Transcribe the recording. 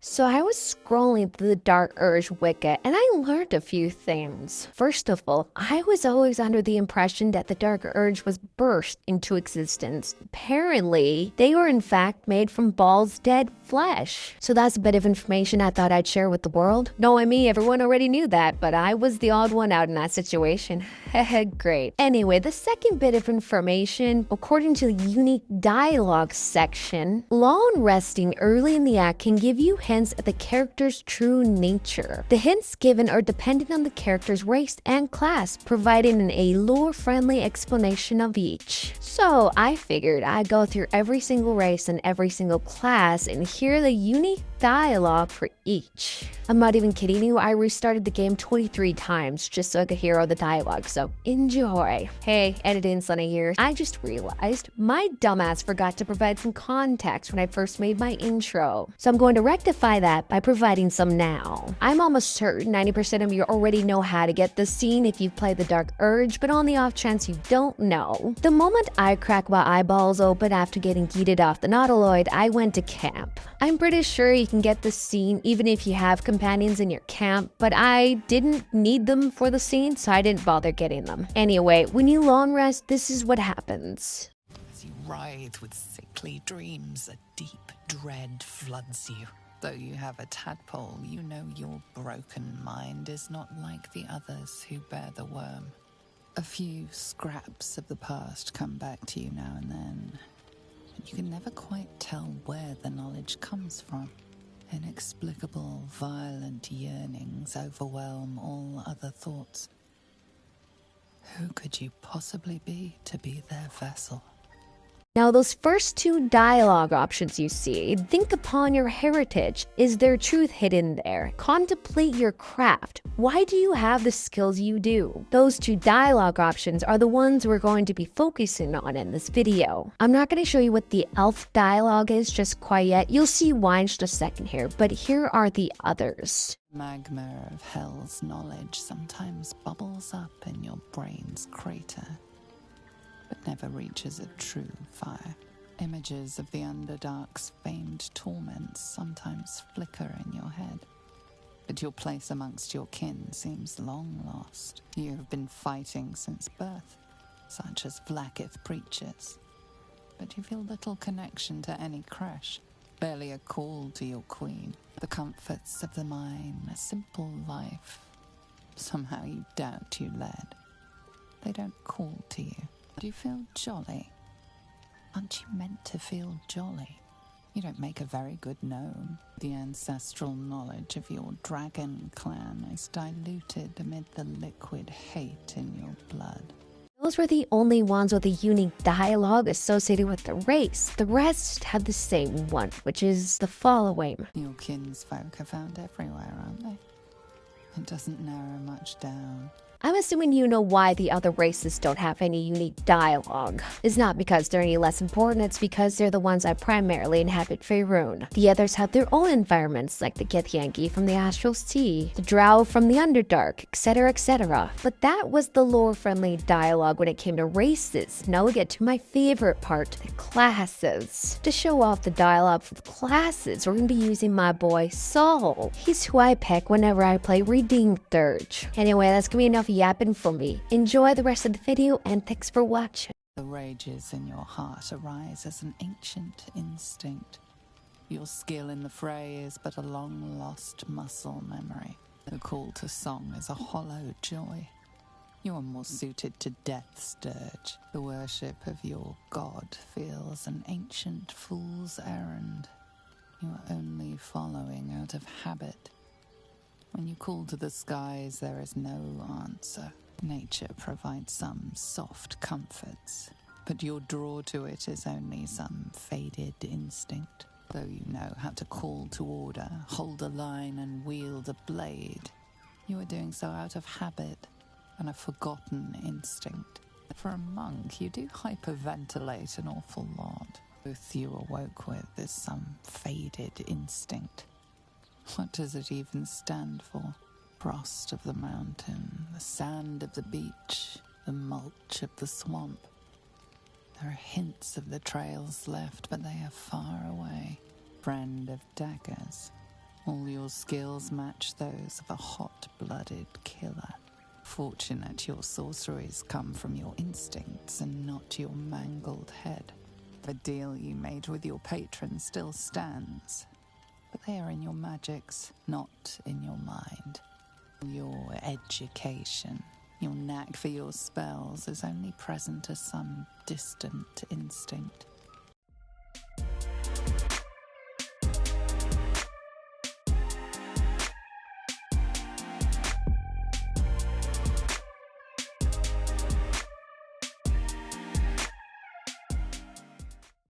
So I was scrolling through the Dark Urge wiki and I learned a few things. First of all, I was always under the impression that the Dark Urge was burst into existence. Apparently, they were in fact made from Baal's dead flesh. So that's a bit of information I thought I'd share with the world. Knowing me, everyone already knew that, but I was the odd one out in that situation. Great. Anyway, the second bit of information, according to the unique dialogue section, long resting early in the act can give you hints at the character's true nature. The hints given are dependent on the character's race and class, providing a lore-friendly explanation of each. So I figured I'd go through every single race and every single class and hear the unique dialogue for each. I'm not even kidding you, I restarted the game 23 times just so I could hear all the dialogue, so enjoy. Hey, editing Sunny here. I just realized my dumbass forgot to provide some context when I first made my intro, so I'm going to rectify that by providing some now. I'm almost certain 90% of you already know how to get this scene if you've played the Dark Urge, but on the off chance you don't know, the moment I crack my eyeballs open after getting yeeted off the Nautiloid, I went to camp. I'm pretty sure you can get this scene even if you have companions in your camp, but I didn't need them for the scene, so I didn't bother getting them. Anyway, when you long rest, this is what happens. As you writhe with sickly dreams, a deep dread floods you. Though you have a tadpole, you know your broken mind is not like the others who bear the worm. A few scraps of the past come back to you now and then, and you can never quite tell where the knowledge comes from. Inexplicable, violent yearnings overwhelm all other thoughts. Who could you possibly be to be their vessel? Now, those first two dialogue options you see, think upon your heritage. Is there truth hidden there? Contemplate your craft. Why do you have the skills you do? Those two dialogue options are the ones we're going to be focusing on in this video. I'm not going to show you what the elf dialogue is just quite yet. You'll see why in just a second here, but here are the others. Magma of hell's knowledge sometimes bubbles up in your brain's crater, but never reaches a true fire. Images of the Underdark's famed torments sometimes flicker in your head, but your place amongst your kin seems long lost. You have been fighting since birth, such as Vlaakith preaches, but you feel little connection to any Kresh, barely a call to your queen. The comforts of the mine, a simple life. Somehow you doubt you led. They don't call to you. Do you feel jolly? Aren't you meant to feel jolly? You don't make a very good gnome. The ancestral knowledge of your dragon clan is diluted amid the liquid hate in your blood. Those were the only ones with a unique dialogue associated with the race. The rest have the same one, which is the following. Your kinsfolk are found everywhere, aren't they? It doesn't narrow much down. I'm assuming you know why the other races don't have any unique dialogue. It's not because they're any less important, it's because they're the ones that primarily inhabit Faerun. The others have their own environments, like the Githyanki from the Astral Sea, the Drow from the Underdark, etc, etc. But that was the lore-friendly dialogue when it came to races. Now we get to my favorite part, the classes. To show off the dialogue for the classes, we're going to be using my boy Saul. He's who I pick whenever I play Redeemed Dirge. Anyway, that's gonna be enough yapping from me. Enjoy the rest of the video and thanks for watching. The rages in your heart arise as an ancient instinct. Your skill in the fray is but a long-lost muscle memory. The call to song is a hollow joy. You are more suited to death's dirge. The worship of your god feels an ancient fool's errand. You are only following out of habit. When you call to the skies, there is no answer. Nature provides some soft comforts, but your draw to it is only some faded instinct. Though you know how to call to order, hold a line and wield a blade, you are doing so out of habit and a forgotten instinct. For a monk, you do hyperventilate an awful lot. Both you awoke with is some faded instinct. What does it even stand for? Frost of the mountain, the sand of the beach, the mulch of the swamp. There are hints of the trails left, but they are far away. Friend of daggers, All your skills match those of a hot-blooded killer. Fortunate your sorceries come from your instincts and not your mangled head. The deal you made with your patron still stands, but they are in your magics, not in your mind. Your education, your knack for your spells is only present as some distant instinct.